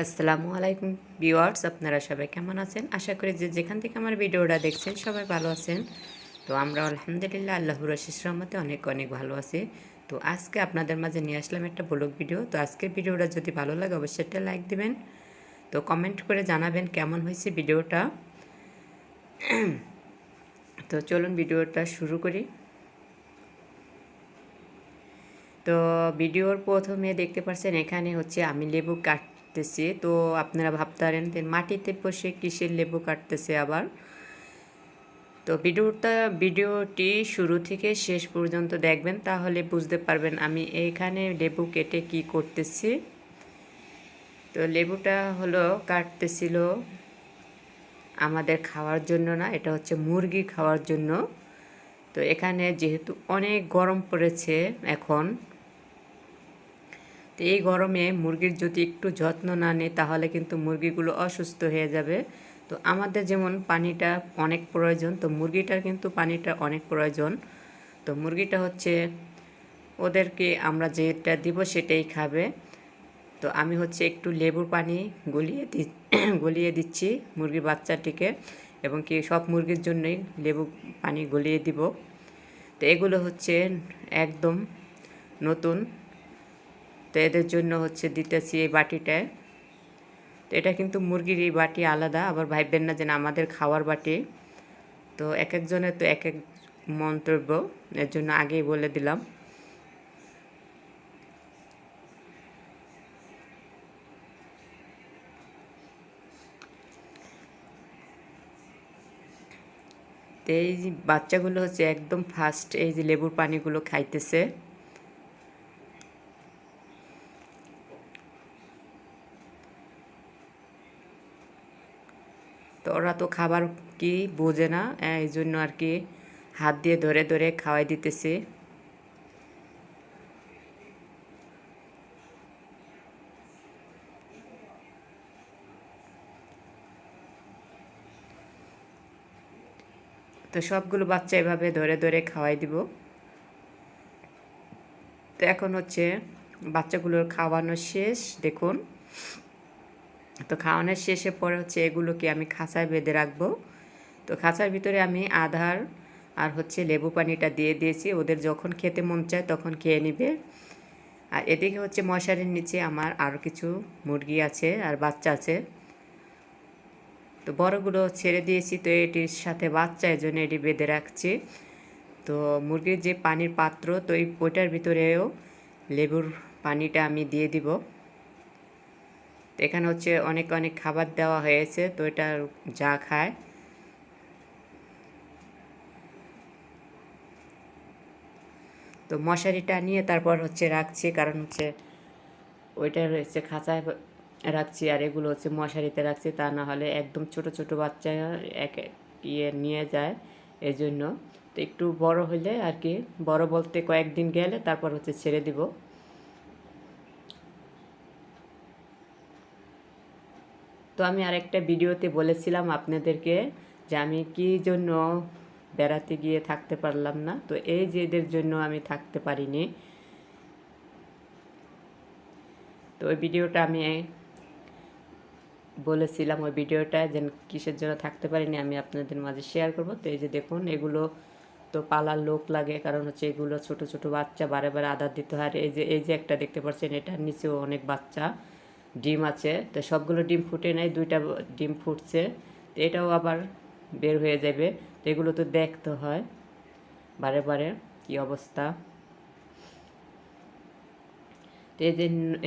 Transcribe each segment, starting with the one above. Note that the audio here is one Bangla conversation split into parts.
আসসালামু আলাইকুম ভিউয়ার্স, আপনারা সবাই কেমন আছেন? আশা করি যে যেখান থেকে আমার ভিডিওটা দেখছেন সবাই ভালো আছেন। তো আমরা আলহামদুলিল্লাহ আল্লাহর অশেষ রহমতে অনেক অনেক ভালো আছি। তো আজকে আপনাদের মাঝে নিয়ে আসলাম একটা ব্লগ ভিডিও। তো আজকের ভিডিওটা যদি ভালো লাগে অবশ্যই একটা লাইক দিবেন। তো কমেন্ট করে জানাবেন কেমন হয়েছে ভিডিওটা। তো চলুন ভিডিওটা শুরু করি। তো ভিডিওর প্রথমে দেখতে পাচ্ছেন এখানে হচ্ছে আমি লেবু কাটতেছি। তো আপনারা ভাবতে পারেন যে মাটিতে বসে কিসের লেবু কাটতেছে আবার। তো ভিডিওটি শুরু থেকে শেষ পর্যন্ত দেখবেন, তাহলে বুঝতে পারবেন আমি এইখানে লেবু কেটে কি করতেছি। তো লেবুটা হলো কাটতেছিল আমাদের খাওয়ার জন্য না, এটা হচ্ছে মুরগি খাওয়ার জন্য। তো এখানে যেহেতু অনেক গরম পড়েছে এখন, তো এই গরমে মুরগির যদি একটু যত্ন না নেই তাহলে কিন্তু মুরগিগুলো অসুস্থ হয়ে যাবে। তো আমাদের যেমন পানিটা অনেক প্রয়োজন, তো মুরগিটার কিন্তু পানিটা অনেক প্রয়োজন। তো মুরগিটা হচ্ছে ওদেরকে আমরা যেটা দিব সেটাই খাবে। তো আমি হচ্ছে একটু লেবুর পানি গলিয়ে দিচ্ছি মুরগির বাচ্চাটিকে, এবং কি সব মুরগির জন্যই লেবু পানি গলিয়ে দিব। তো এগুলো হচ্ছে একদম নতুন, তো এদের জন্য হচ্ছে দিতেছি এই বাটিটায়। তো এটা কিন্তু মুরগির এই বাটি আলাদা, আবার ভাববেন না যে না আমাদের খাওয়ার বাটি। তো এক একজনের তো এক এক মন্তব্য, এর জন্য আগেই বলে দিলাম। তো এই যে বাচ্চাগুলো হচ্ছে একদম ফার্স্ট এই যে লেবুর পানিগুলো খাইতেছে। তো ওরা তো খাবার কি বোঝে না, এই জন্য আর কি হাত দিয়ে ধরে ধরে খাওয়াই দিতেছে। তো সবগুলো বাচ্চা এভাবে ধরে ধরে খাওয়াই দিব। তো এখন হচ্ছে বাচ্চাগুলোর খাওয়ানো শেষ, দেখুন। তো খাওয়ানোর শেষে পরে হচ্ছে এগুলোকে আমি খাঁচায় বেঁধে রাখবো। তো খাঁচার ভিতরে আমি আধার আর হচ্ছে লেবু পানিটা দিয়ে দিয়েছি, ওদের যখন খেতে মন চায় তখন খেয়ে নেবে। আর এদিকে হচ্ছে মশারির নিচে আমার আরও কিছু মুরগি আছে আর বাচ্চা আছে। তো বড়গুলো ছেড়ে দিয়েছি, তো এটির সাথে বাচ্চা, এই জন্য এটি বেঁধে রাখছি। তো মুরগির যে পানির পাত্র, তো ওইটার ভিতরেও লেবুর পানিটা আমি দিয়ে দিব। তো এখানে হচ্ছে অনেক অনেক খাবার দেওয়া হয়েছে, তো এটা যা খায়। তো মশারিটা নিয়ে তারপর হচ্ছে রাখছি, কারণ হচ্ছে ওইটা হচ্ছে খাঁচায় রাখছি আর এগুলো হচ্ছে মশারিতে রাখছি, তা না হলে একদম ছোট ছোট বাচ্চা এক নিয়ে যায়, এই জন্য। তো একটু বড় হলে আর কি, বড় বলতে কয়েকদিন গেলে তারপর হচ্ছে ছেড়ে দিব। তো আমি আরেকটা ভিডিওতে বলেছিলাম আপনাদেরকে যে আমি কী জন্য বেড়াতে গিয়ে থাকতে পারলাম না। তো এই যে এদের জন্য আমি থাকতে পারিনি। তো ওই ভিডিওটা আমি বলেছিলাম, ওই ভিডিওটা যে কিসের জন্য থাকতে পারিনি আমি আপনাদের মাঝে শেয়ার করব। তো এই যে দেখুন, এগুলো তো পালার লোক লাগে, কারণ হচ্ছে এগুলো ছোট ছোট বাচ্চা, বারে বারে আদার দিতে হয়। আর এই যে একটা দেখতে পাচ্ছেন, এটার নিচেও অনেক বাচ্চা ডিম আছে। তো সবগুলো ডিম ফুটে নেয়, দুইটা ডিম ফুটছে, তো এটাও আবার বের হয়ে যাবে। তো এগুলো তো দেখতে হয় বারে বারে কী অবস্থা। তো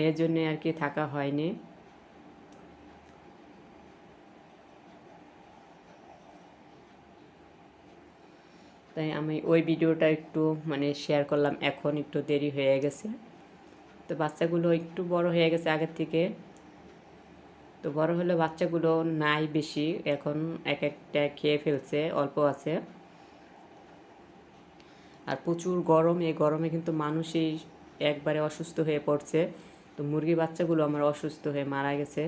এই জন্যে আর কি থাকা হয়নি। তাই আমি ওই ভিডিওটা একটু মানে শেয়ার করলাম, এখন একটু দেরি হয়ে গেছে। তো বাচ্চাগুলো একটু বড় হয়ে গেছে আগের থেকে। তো বড় হলে বাচ্চাগুলো নাই বেশি, এখন এক একটা খেয়ে ফেলছে, অল্প আছে। আর প্রচুর গরম, এই গরমে কিন্তু মানুষই একবারে অসুস্থ হয়ে পড়ছে। তো মুরগি বাচ্চাগুলো আমার অসুস্থ হয়ে মারা গেছে।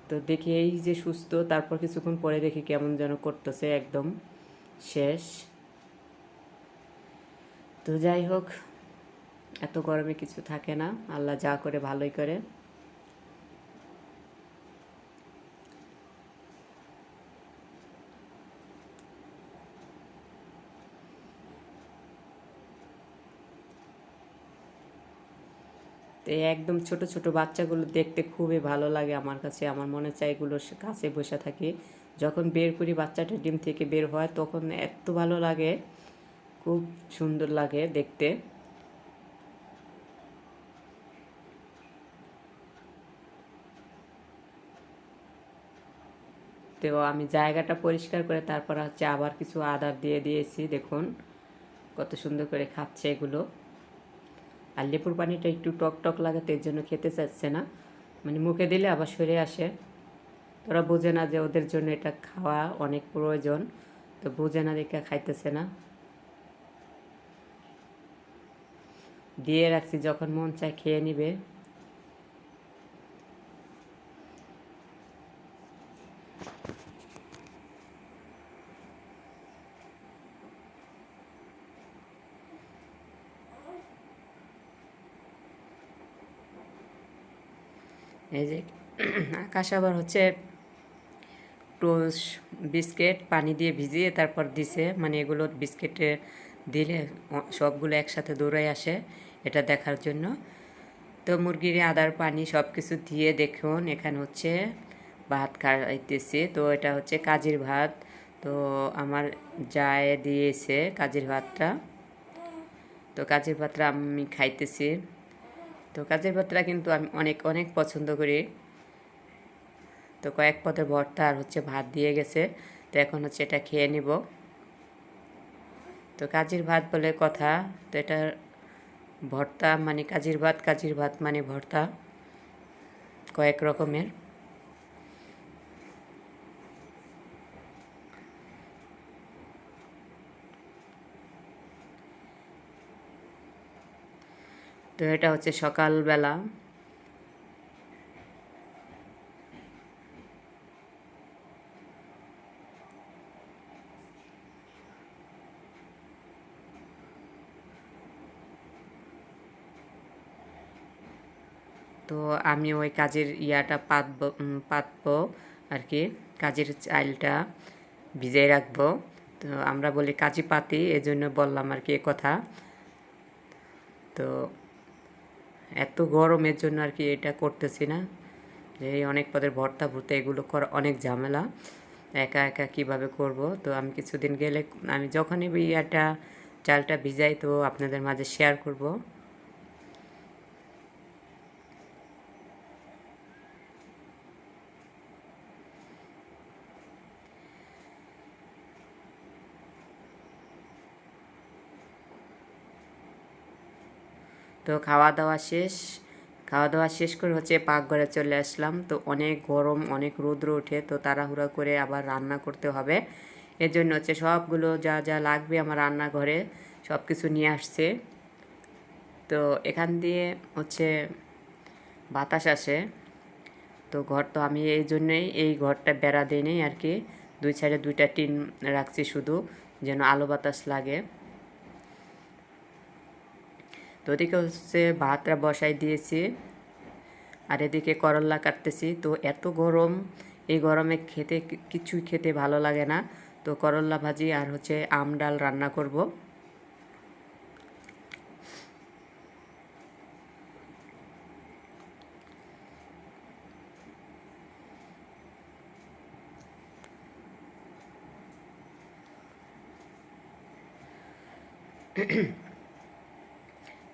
তো দেখি এই যে সুস্থ, তারপর কিছুক্ষণ পরে দেখি কেমন যেন করতেছে, একদম শেষ। তো যাই হোক, এত গরমে কিছু থাকে না, আল্লাহ যা করে ভালোই করে। তো এই একদম ছোট ছোট বাচ্চাগুলো দেখতে খুবই ভালো লাগে আমার কাছে। আমার মনে চায় এগুলোর কাছে বসে থাকি। যখন বের করি বাচ্চাটা ডিম থেকে বের হয় তখন এত ভালো লাগে, খুব সুন্দর লাগে দেখতে। তো আমি জায়গাটা পরিষ্কার করে তারপর হচ্ছে আবার কিছু আদা দিয়ে দিয়েছি। দেখুন কত সুন্দর করে খাচ্ছে এগুলো। আর লেবুর পানিটা একটু টক টক লাগে, তো এর জন্য খেতে চাচ্ছে না, মানে মুখে দিলে আবার সরে আসে। ওরা বোঝে না যে ওদের জন্য এটা খাওয়া অনেক প্রয়োজন, তো বোঝে না দেখে খাইতেছে না। দিয়ে রাখছি, যখন মন চায় খেয়ে নিবে। এই যে আকাশ আবার হচ্ছে টোস্ট বিস্কিট পানি দিয়ে ভিজিয়ে তারপর দিছে, মানে এগুলো বিস্কিটে দিলে সবগুলো একসাথে দৌড়ায় আসে এটা দেখার জন্য। তো মুরগির আদার পানি সব কিছু দিয়ে দেখুন এখানে হচ্ছে ভাত খাইতেছি। তো এটা হচ্ছে কাজির ভাত, তো আমার যায় দিয়েছে কাজির ভাতটা। তো কাজির ভাতটা আমি খাইতেছি। তো কাজির ভাতটা কিন্তু আমি অনেক অনেক পছন্দ করি। তো কয়েক পদের ভর্তা আর হচ্ছে ভাত দিয়ে গেছে, তো এখন হচ্ছে এটা খেয়ে নিব। তো কাজির ভাত বলে কথা, তো এটা ভর্তা মানে কাজির ভাত মানে ভর্তা কয়েক রকমের। তো এটা হচ্ছে সকালবেলা। তো আমি ওই কাজের ইয়াটা পাতবো আর কি, কাজের চাইলটা ভিজিয়ে রাখবো। তো আমরা বলি কাজি পাতি, এজন্য বললাম আর কি এ কথা। তো এত গরমের জন্য আর কি এটা করতেছি না, যে অনেক পদের ভর্তা এগুলো করা অনেক ঝামেলা, একা একা কিভাবে করব। তো আমি কিছুদিন গেলে আমি যখনই ইয়াটা চালটা ভিজাই তো আপনাদের মাঝে শেয়ার করব। তো খাওয়া দাওয়া শেষ করে হচ্ছে পাকঘরে চলে আসলাম। তো অনেক গরম, অনেক রৌদ্র ওঠে, তো তাড়াহুড়া করে আবার রান্না করতে হবে। এর জন্য হচ্ছে সবগুলো যা যা লাগবে আমার রান্নাঘরে সব কিছু নিয়ে আসছে। তো এখান দিয়ে হচ্ছে বাতাস আসে। তো ঘর তো আমি এই জন্যই এই ঘরটা বেড়া দিই নেই আর কি, দুই সাইডে দুইটা টিন রাখছি শুধু, যেন আলো বাতাস লাগে। তো ওদিকে হচ্ছে ভাতটা বসাই দিয়েছি, আর এদিকে করল্লা কাটতেছি। তো এত গরম, এই গরমে খেতে কিছুই খেতে ভালো লাগে না। তো করল্লা ভাজি আর হচ্ছে আম ডাল রান্না করব।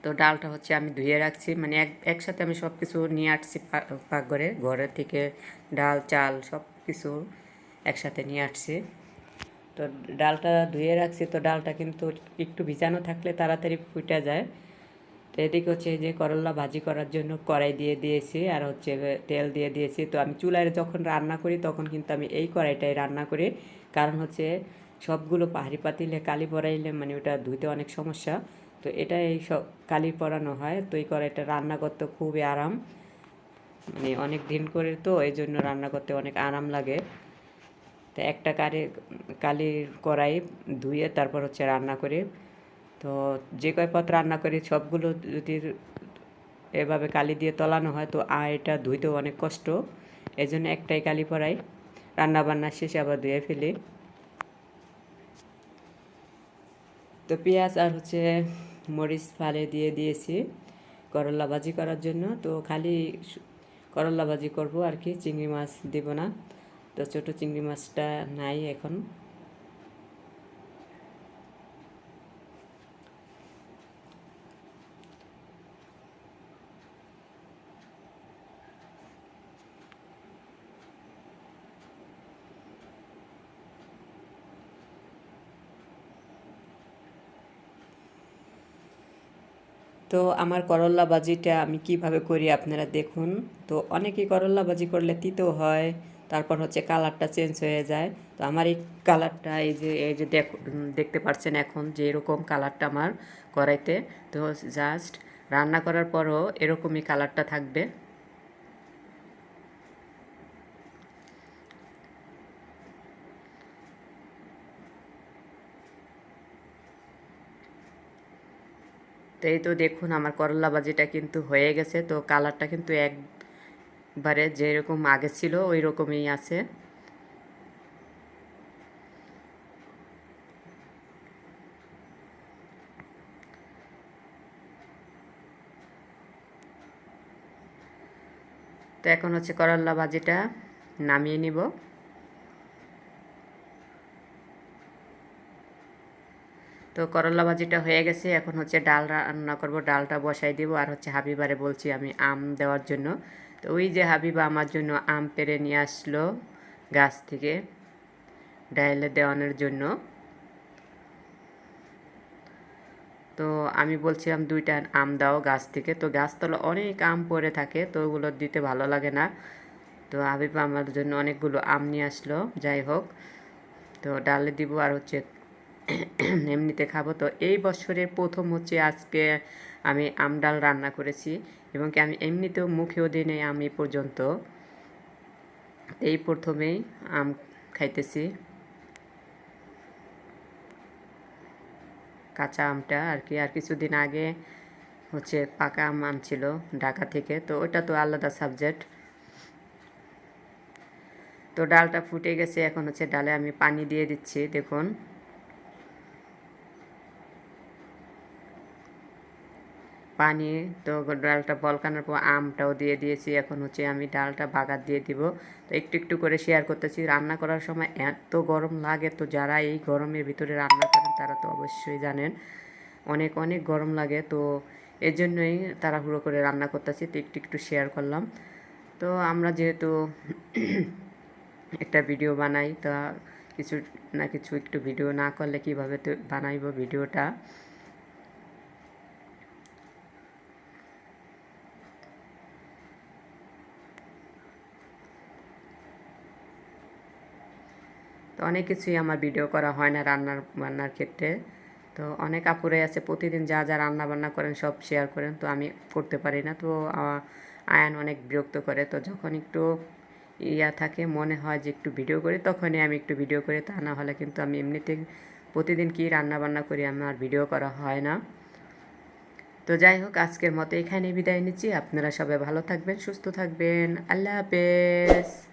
তো ডালটা হচ্ছে আমি ধুয়ে রাখছি, মানে একসাথে আমি সব কিছু নিয়ে আসছি পাকঘরে, ঘরের থেকে ডাল চাল সব কিছু একসাথে নিয়ে আসছি। তো ডালটা ধুয়ে রাখছি, তো ডালটা কিন্তু একটু ভিজানো থাকলে তাড়াতাড়ি ফুটে যায়। তো এদিকে হচ্ছে এই যে করল্লা ভাজি করার জন্য কড়াই দিয়ে দিয়েছি, আর হচ্ছে তেল দিয়ে দিয়েছি। তো আমি চুলায় যখন রান্না করি তখন কিন্তু আমি এই কড়াইটাই রান্না করি, কারণ হচ্ছে সবগুলো পাহাড়ি পাতিলে কালি পড়াইলে মানে ওটা ধুইতে অনেক সমস্যা। তো এটা এই সব কালি পরানো হয়, তো এই কড়াইটা রান্না করতে খুবই আরাম, মানে অনেক দিন করে তো এই জন্য রান্না করতে অনেক আরাম লাগে। তো একটা কালির কড়াই ধুয়ে তারপর হচ্ছে রান্না করি। তো যে কয় পথ রান্না করি সবগুলো যদি এভাবে কালি দিয়ে তলানো হয় তো এটা ধুইতেও অনেক কষ্ট, এই জন্য একটাই কালি পরাই, রান্না বান্না শেষে আবার ধুয়ে ফেলি। তো পেঁয়াজ আর হচ্ছে মরিচ ফালে দিয়ে দিয়েছি, করলা ভাজি করার জন্য। তো খালি করলা ভাজি করব আর কি, চিংড়ি মাছ দেব না। তো ছোটো চিংড়ি মাছটা নাই এখন। তো আমার করল্লা ভাজিটা আমি কিভাবে করি আপনারা দেখুন। তো অনেকেই করল্লা ভাজি করলে তিতো হয়, তারপর হচ্ছে কালারটা চেঞ্জ হয়ে যায়। তো আমার এই কালারটা এই যে দেখতে পাচ্ছেন এখন যে এরকম কালারটা আমার কড়াইতে। তো জাস্ট রান্না করার পরও এরকমই কালারটা থাকবে। তো এই তো দেখুন আমার করলা ভাজিটা কিন্তু হয়ে গেছে। তো কালারটা কিন্তু একবারে যেরকম আগে ছিল ওই রকমই আছে। তো এখন হচ্ছে করলা ভাজিটা নামিয়ে নিব। তো করলা ভাজিটা হয়ে গেছে, এখন হচ্ছে ডাল রান্না করব। ডালটা বসাই দিব। আর হচ্ছে হাবিবারে বলছি আমি আম দেওয়ার জন্য। তো ওই যে হাবিবা আমার জন্য আম পেড়ে নিয়ে আসলো গাছ থেকে ডাইলে দেওয়ানোর জন্য। তো আমি বলছিলাম 2টা আম দাও গাছ থেকে। তো গাছতলা অনেক আম পড়ে থাকে, তো ওগুলো দিতে ভালো লাগে না। তো হাবিবা আমার জন্য অনেকগুলো আম নিয়ে আসলো। যাই হোক, তো ডালে দিব আর হচ্ছে এমনিতে খাবো। তো এই বছরের প্রথম হচ্ছে আজকে আমি আম ডাল রান্না করেছি, এবং কি আমি এমনিতেও মুখেও দিই নাই আমি পর্যন্ত। এই প্রথমেই আম খাইতেছি, কাঁচা আমটা আর কি। আর কিছুদিন আগে হচ্ছে পাকা আম আনছিল ঢাকা থেকে, তো ওটা তো আলাদা সাবজেক্ট। তো ডালটা ফুটে গেছে, এখন হচ্ছে ডালে আমি পানি দিয়ে দিচ্ছি দেখুন। পানি, তো ডালটা বলকানোর পর আমটাও দিয়ে দিয়েছি। এখন হচ্ছে আমি ডালটা বাগার দিয়ে দিব। তো একটু একটু করে শেয়ার করতেছি। রান্না করার সময় এত গরম লাগে, তো যারা এই গরমের ভিতরে রান্না করেন তারা তো অবশ্যই জানেন অনেক অনেক গরম লাগে। তো এর জন্যই তাড়াহুড়ো করে রান্না করতেছি। তো একটু একটু শেয়ার করলাম। তো আমরা যেহেতু একটা ভিডিও বানাই, তা কিছু না কিছু একটু ভিডিও না করলে কীভাবে তো বানাইব ভিডিওটা। তো অনেক কিছুই আমার ভিডিও করা হয় না বান্নার ক্ষেত্রে। তো অনেক আপুরাই আছে প্রতিদিন যা যা রান্না বান্না করেন সব শেয়ার করেন, তো আমি করতে পারি না। তো আয়ান অনেক বিরক্ত করে। তো যখন একটু থাকে মনে হয় যে একটু ভিডিও করি, তখনই আমি একটু ভিডিও করি। তা না হলে কিন্তু আমি এমনিতে প্রতিদিন কি রান্না বান্না করি আমার ভিডিও করা হয় না। তো যাই হোক, আজকের মতো এখানেই বিদায় নিচ্ছি। আপনারা সবাই ভালো থাকবেন, সুস্থ থাকবেন। আল্লাহ হাফেজ।